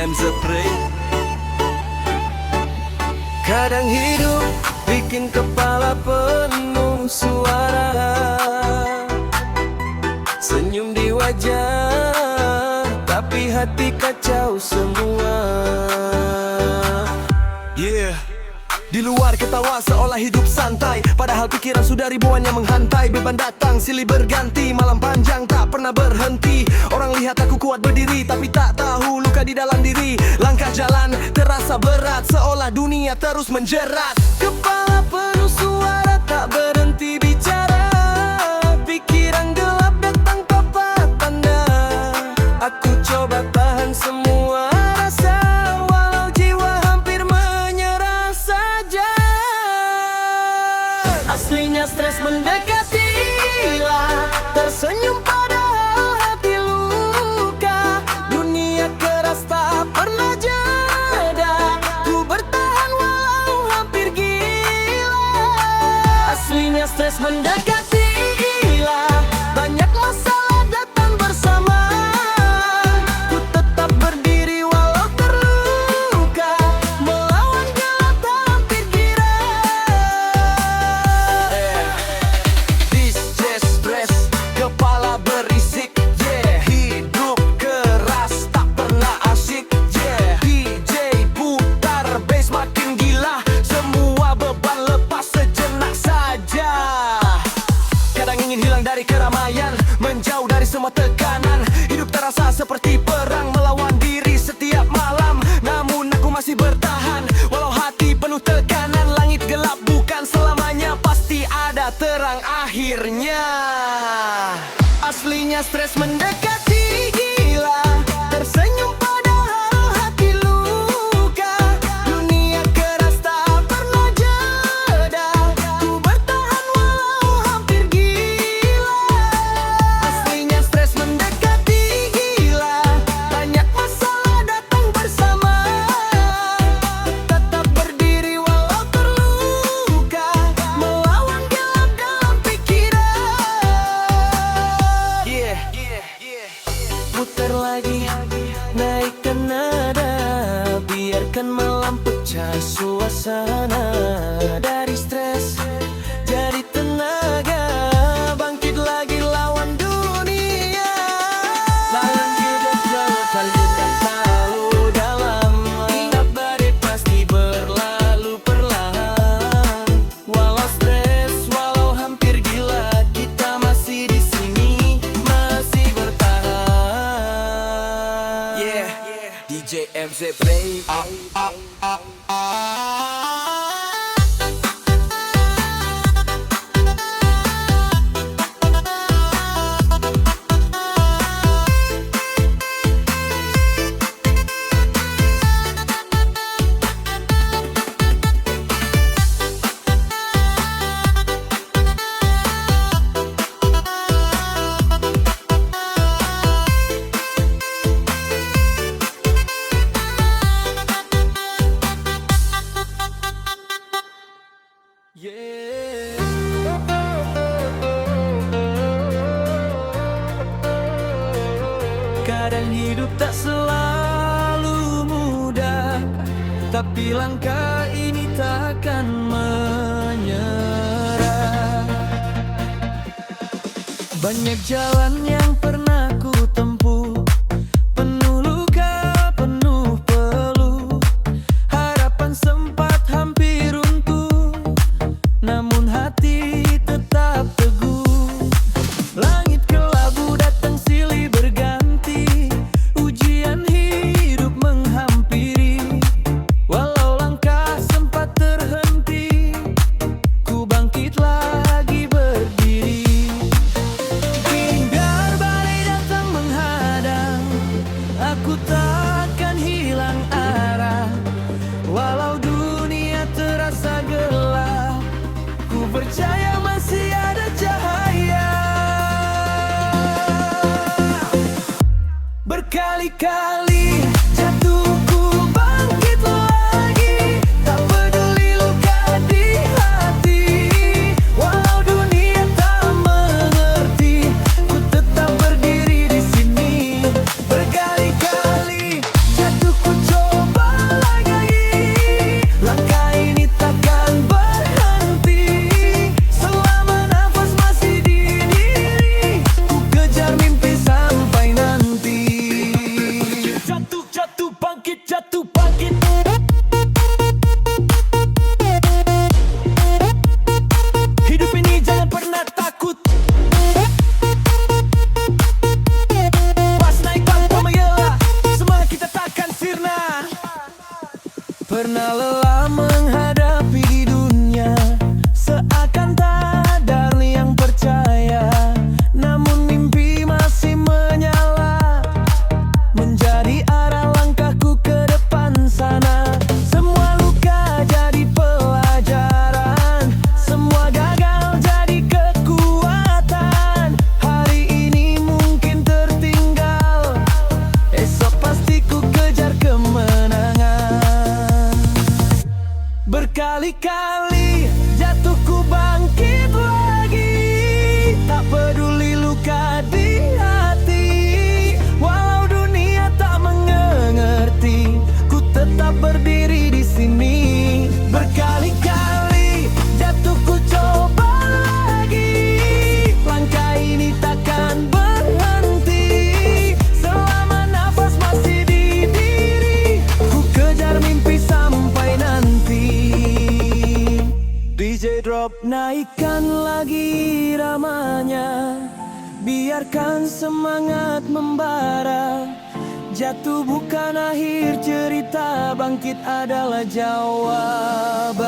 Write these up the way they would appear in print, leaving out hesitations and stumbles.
MZ Play. Kadang hidup bikin kepala penuh suara, senyum di wajah, tapi hati kacau semua. Yeah. Di luar ketawa seolah hidup santai, padahal pikiran sudah ribuan yang menghantai. Beban datang silih berganti, malam panjang tak pernah berhenti. Orang lihat aku kuat berdiri, tapi tak tahu luka di dalam diri. Langkah jalan terasa berat, seolah dunia terus menjerat. Kepala penuh suara tak berhenti bicara, pikiran gelap datang tanpa tanda. Aku coba tahan semua rasa, walau jiwa hampir menyerah saja. Aslinya stres mendekatilah, tersenyum padahal hati luka. Dunia keras tak pernah jeda, ku bertahan walau hampir gila. Aslinya stres mendekatilah, banyak masalah datang bersama. Ku tetap berdiri walau terluka, melawan gelap dalam pikiran. DJ stress, kepala berisik, yeah. Hidup keras tak pernah asik, yeah. DJ putar bass makin gila, semua beban lepas sejenak saja. Kadang ingin hilang dari keramaian, menjauh dari semua tekanan. Hidup terasa seperti perang melawan diri setiap malam. Namun aku masih bertahan, walau hati penuh tekanan. Langit gelap bukan selamanya, pasti ada terang akhirnya. Aslinya stres mendekati gila, tersenyum padahal hati luka. Dunia keras tak pernah jeda, ku bertahan walau hampir gila. Aslinya stres mendekati gila, banyak masalah datang bersama. Tetap berdiri walau terluka, melawan gelap dalam pikiran. Yeah. Putar lagi, naikkan nada, biarkan malam pecah suasana. Dari stres jadi tenaga, bangkit lagi lawan dunia. Lawan hidup lautan bukan terlalu dalam, ingat badai pasti berlalu perlahan. Walau stres, walau hampir gila, kita masih di sini, masih bertahan. Yeah, DJ MZ Play. Yeah. Kadang hidup tak selalu mudah, tapi langkah ini takkan menyerah. Banyak jalan yang pernah ku tempuh, penuh luka, penuh peluh. Harapan sempat hampir runtuh, namun hati tetap teguh. Langit kelabu datang silih berganti, ujian hidup menghampiri. Walau langkah sempat terhenti, ku bangkit lagi berdiri. Biar badai datang menghadang, aku takkan hilang arah. Walau dunia terasa gelap, ku percaya masih ada cahaya. Berkali-kali jatuh, ku bangkit lagi, tak peduli luka di hati. Walau dunia tak mengerti, ku tetap berdiri di sini. Berkali-kali jatuh, ku kita menghadapi di dunia, seakan tak ada yang percaya. Namun mimpi masih menyala, menjadi arah langkahku ke depan sana. Semua luka jadi pelajaran, semua gagal jadi kekuatan. Hari ini mungkin tertinggal, esok pasti ku kejar kemenangan. Berkali-kali jatuh ku bangkit lagi, tak peduli luka di hati. Walau dunia tak mengerti, ku tetap berdiri di sini. Berkali-kali jatuh ku coba lagi, langkah ini takkan berhenti. Selama nafas masih di diri, ku kejar mimpi sampai nanti. DJ drop, naikkan lagi ramanya, biarkan semangat membara. Jatuh bukan akhir cerita, bangkit adalah jawabannya.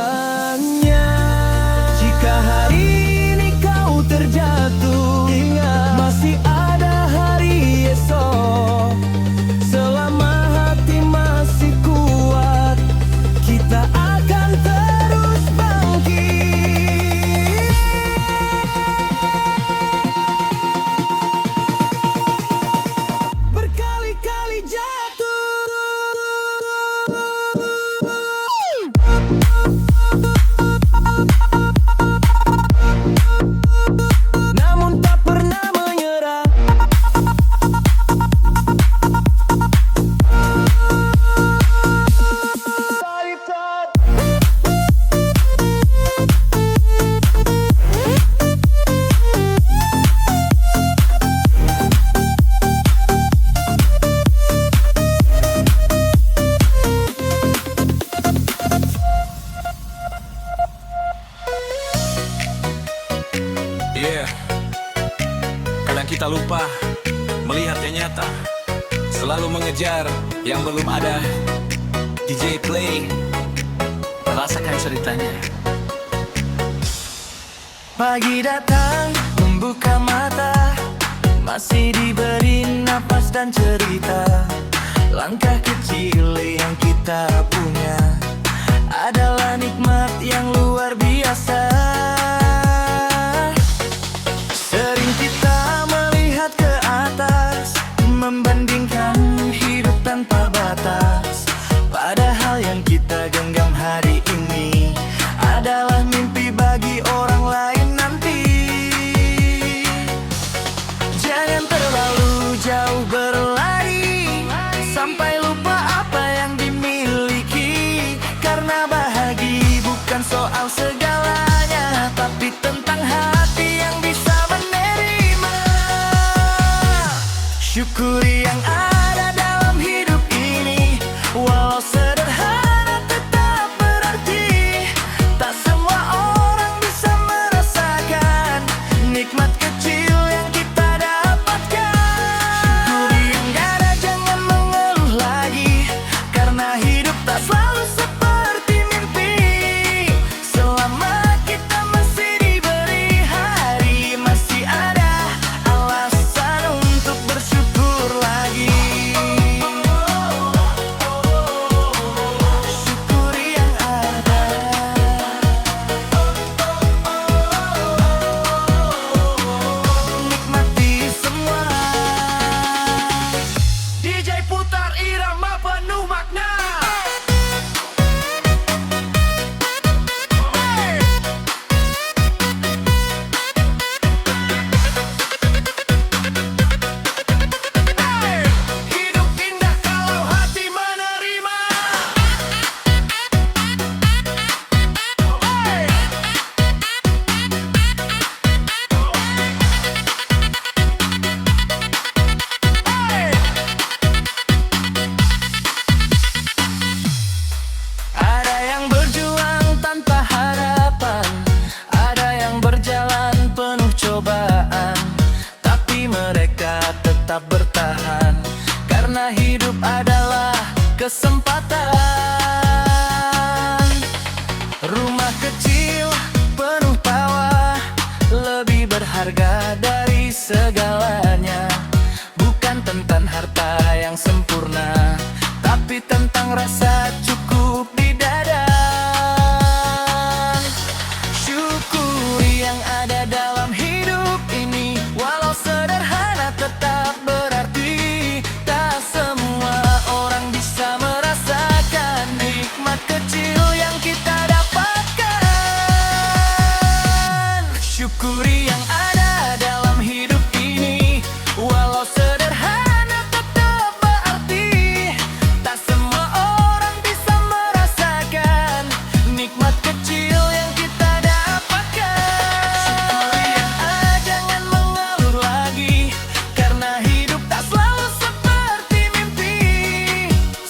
Jika hari ini kau terjatuh, ingat masih ada hari esok. Selama hati masih kuat, kita akan terus bangkit. Berkali-kali jatuh, namun tak pernah menyerah. Yeah, kadang kita lupa melihat yang nyata, selalu mengejar yang belum ada. DJ play, rasakan ceritanya. Pagi datang, membuka mata, masih diberi napas dan cerita. Langkah kecil yang kita punya adalah nikmat yang luar biasa. Sering kita melihat ke atas, membandingkan hidup tanpa batas. Padahal yang kita genggam hari ini adalah mimpi bagi orang lain nanti. Jangan terlalu jauh berlari, sampai lupa apa yang dimiliki. kecil, penuh tawa, lebih berharga dari segalanya. Bukan tentang harta yang sempurna, tapi tentang rasa cukup di dada. Syukuri yang ada dalam hidup ini, walau sederhana tetap berarti. Tak semua orang bisa merasakan nikmat kecil yang kita dapatkan. Syukuri yang ada dalam hidup ini, walau sederhana tetap berarti. Tak semua orang bisa merasakan nikmat kecil yang kita dapatkan. Syukuri yang ada, jangan mengeluh lagi, karena hidup tak selalu seperti mimpi.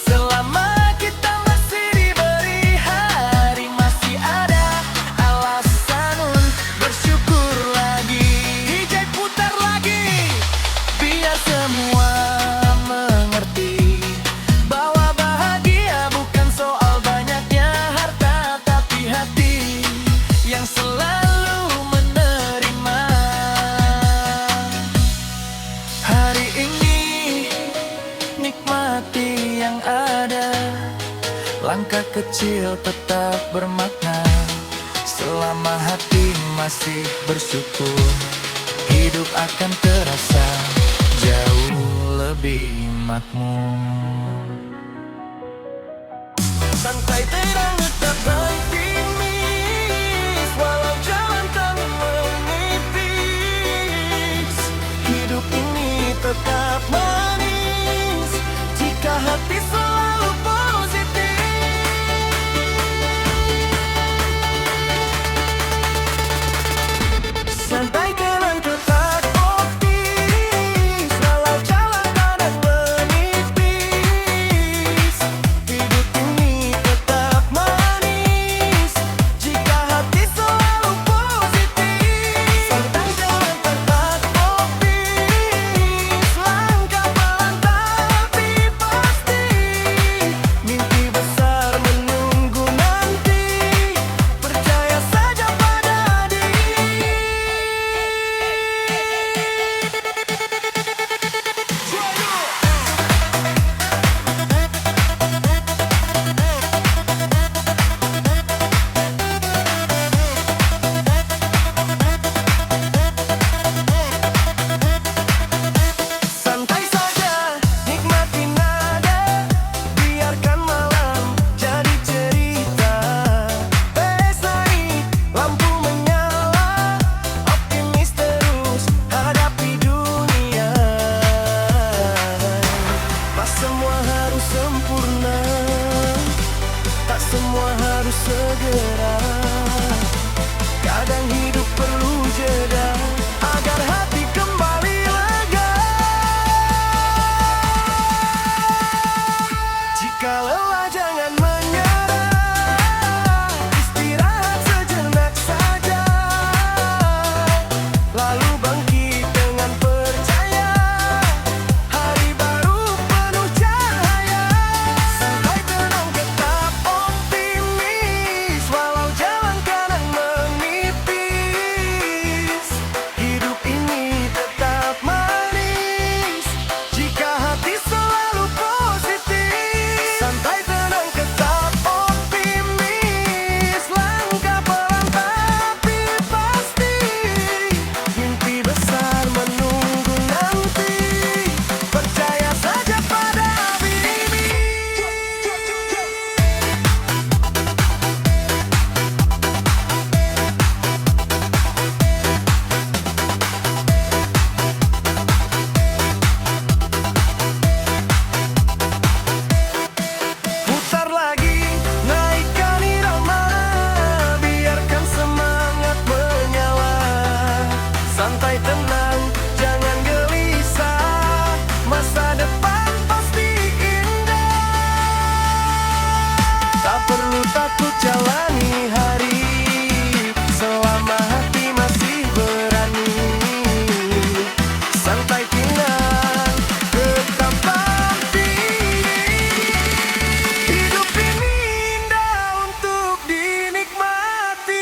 Selama kita masih diberi hari, masih ada alasan untuk bersyukur lagi. DJ putar lagi, biar semua mengerti bahwa bahagia bukan soal banyaknya harta, tapi hati yang selalu menerima. Hari ini nikmati yang ada, langkah kecil tetap bermakna. Selama hati masih bersyukur, hidup akan terasa jauh lebih makmur. Santai terang tetap optimis, walau jalan tak menipis. Hidup ini tetap manis jika hati selalu positif. Santai terang tetap optimis, walau jalan kadang menipis. Hidup ini tetap manis jika hati selalu positif. Santai terang tetap optimis, langkah pelan tapi pasti. Mimpi besar menunggu nanti, percaya saja pada diri. Santai saja, nikmati nada, biarkan malam jadi cerita. Bes naik, lampu menyala, optimis terus hadapi dunia. Tak semua harus sempurna, tak semua harus segera. Kadang hidup perlu jeda agar hati kembali lega. Jika lelah jangan menyerah, istirahat sejenak saja, lalu bangkit dengan percaya, hari baru penuh cahaya. Santai tenang tetap optimis, walau jalan kadang menipis. Hidup ini tetap manis jika hati selalu positif. Santai tenang tetap optimis, langkah pelan tapi pasti. Mimpi besar menunggu nanti, percaya saja pada mimpi. Putar lagi, naikkan irama, biarkan semangat menyala. Santai tenang, jangan gelisah, masa depan pasti indah. Tak perlu takut jalani hari, selama hati masih berani. Santai tenang, tetap pasti. Hidup ini indah untuk dinikmati.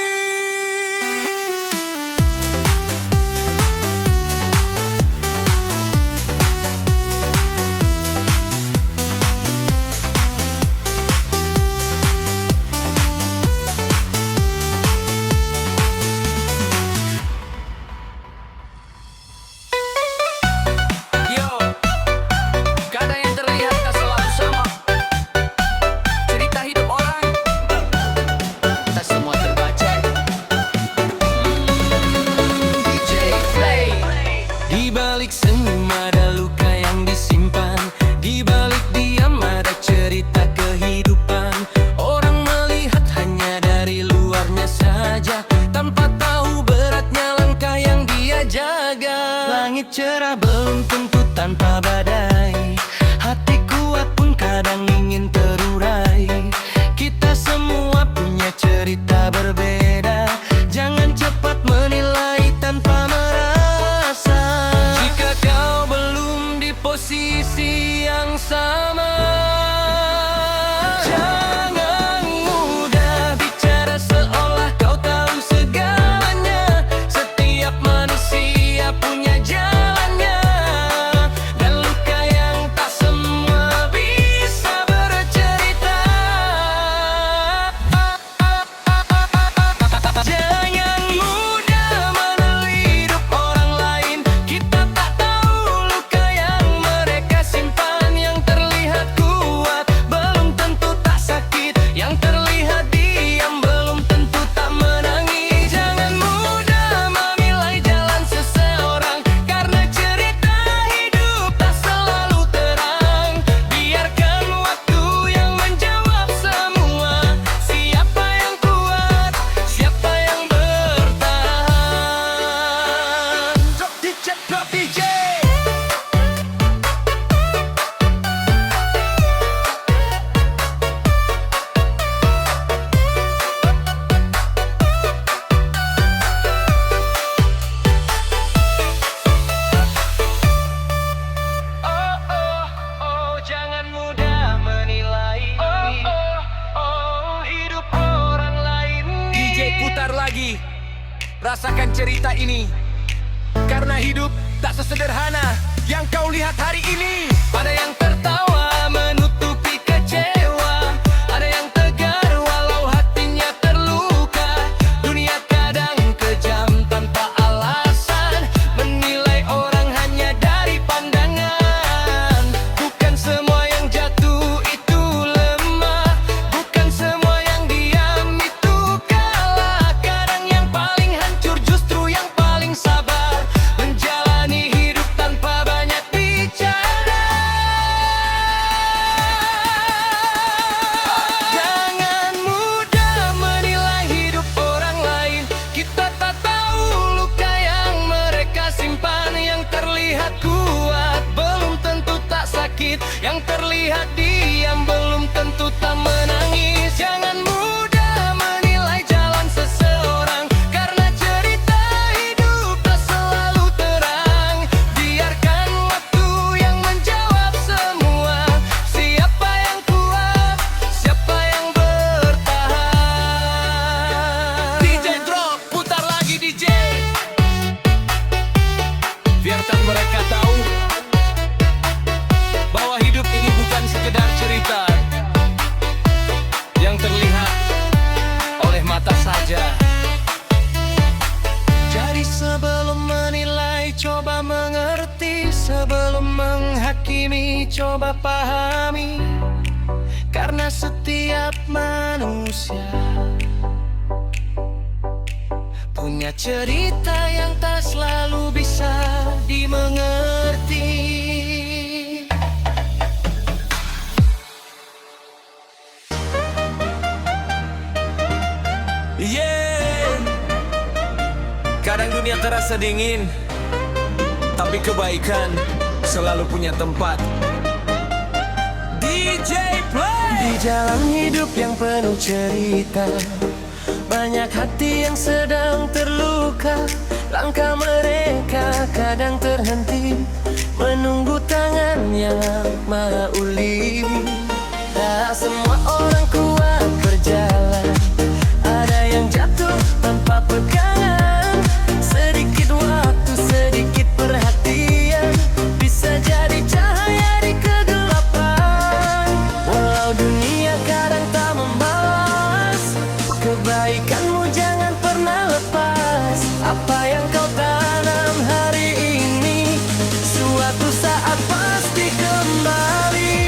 putar lagi. Rasakan cerita ini, karena hidup tak sesederhana yang kau lihat hari ini. Ada yang tertawa menutupi kecewa, ada yang tegar walau hatinya terluka. Dunia kadang kejam tanpa alasan, menilai orang hanya dari pandangan. Bukan semua yang jatuh itu lemah, bukan semua yang diam itu kalah. Kadang yang paling hancur justru yang paling sabar, menjalani hidup tanpa banyak bicara. Jangan mudah menilai hidup orang lain, kita tak tahu luka yang mereka simpan. Yang terlihat kuat belum tentu tak sakit, yang terlihat diam belum tentu tak menangis. Jangan mudah menilai jalan seseorang, karena cerita hidup tak selalu terang. Biarkan waktu yang menjawab semua, siapa yang kuat, siapa yang bertahan. DJ drop, putar lagi DJ, biarkan mereka tahu bahwa hidup ini bukan sekedar cerita yang terlihat oleh mata saja. Jadi sebelum menilai, coba mengerti. Sebelum menghakimi, coba pahami. Karena setiap manusia punya cerita yang tak selalu bisa dimengerti. Yeah. Kadang dunia terasa dingin, tapi kebaikan selalu punya tempat. DJ Play. Di jalan hidup yang penuh cerita, banyak hati yang sedang terluka. Langkah mereka kadang terhenti, menunggu tangan yang maha uli. Tak semua orang kuat berjalan, ada yang jatuh tanpa pegangan. Sedikit waktu, sedikit perhatian, bisa jadi cahaya di kegelapan. Walau dunia kadang tak membalas, kebaikanmu jangan pernah lepas. Apa yang kau tanam hari ini, suatu saat pasti kembali.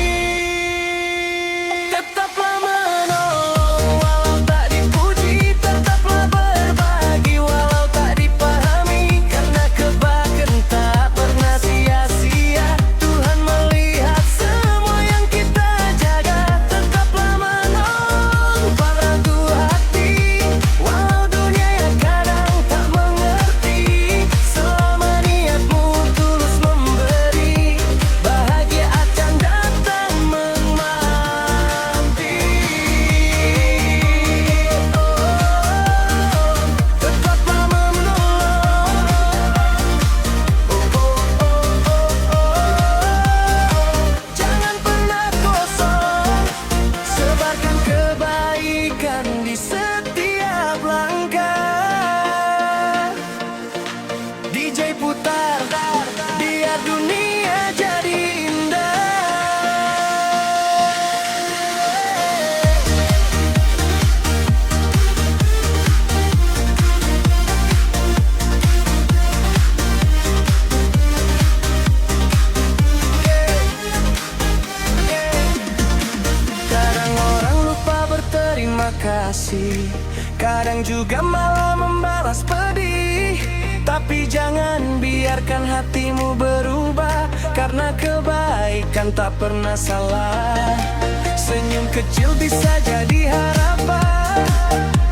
Tetaplah menolong walau tak dipuji, tetaplah berbagi walau tak dipahami. Karena kebaikan tak pernah sia-sia, Tuhan melihat semua yang kita jaga. Tetaplah menolong ragu hati, walau dunia yang kadang tak mengerti. Selama niatmu tulus memberi, bahagia akan datang menanti. Tetaplah menolong, jangan pernah kosong. Sebarkan kebaikan di setiap langkah. DJ putar, biar dunia jadi indah. Kadang orang lupa berterima kasih, kadang juga malah membalas pedih. Tapi jangan biarkan hatimu berubah, karena kebaikan tak pernah salah. Senyum kecil bisa jadi harapan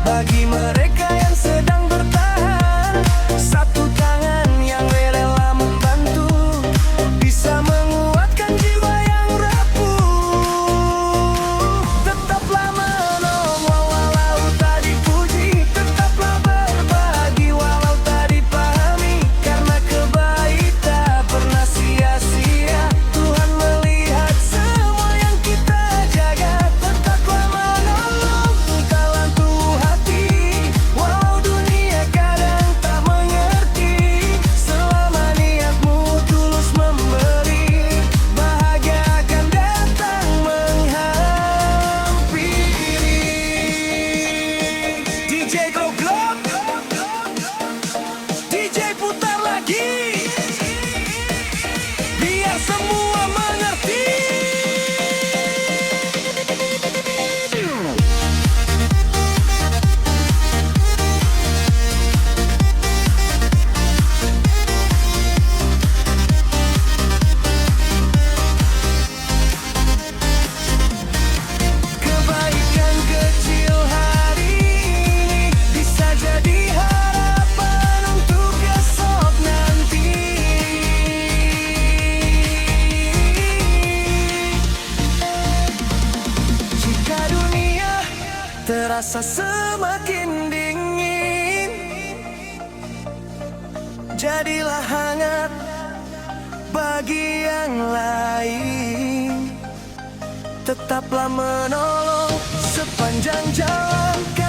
bagi mereka yang sedang bertahan. Satu tangan yang rela membantu bisa menguatkan jiwa yang rapuh. Tetaplah menolong walau tak dipuji, tetaplah berbagi walau tak dipahami. Karena kebaikan tak pernah sia-sia, Tuhan melihat semua yang kita jaga. Tetaplah menolong, engkaulah Tuhan. terasa semakin dingin. Jadilah hangat bagi yang lain. Tetaplah menolong sepanjang jalan.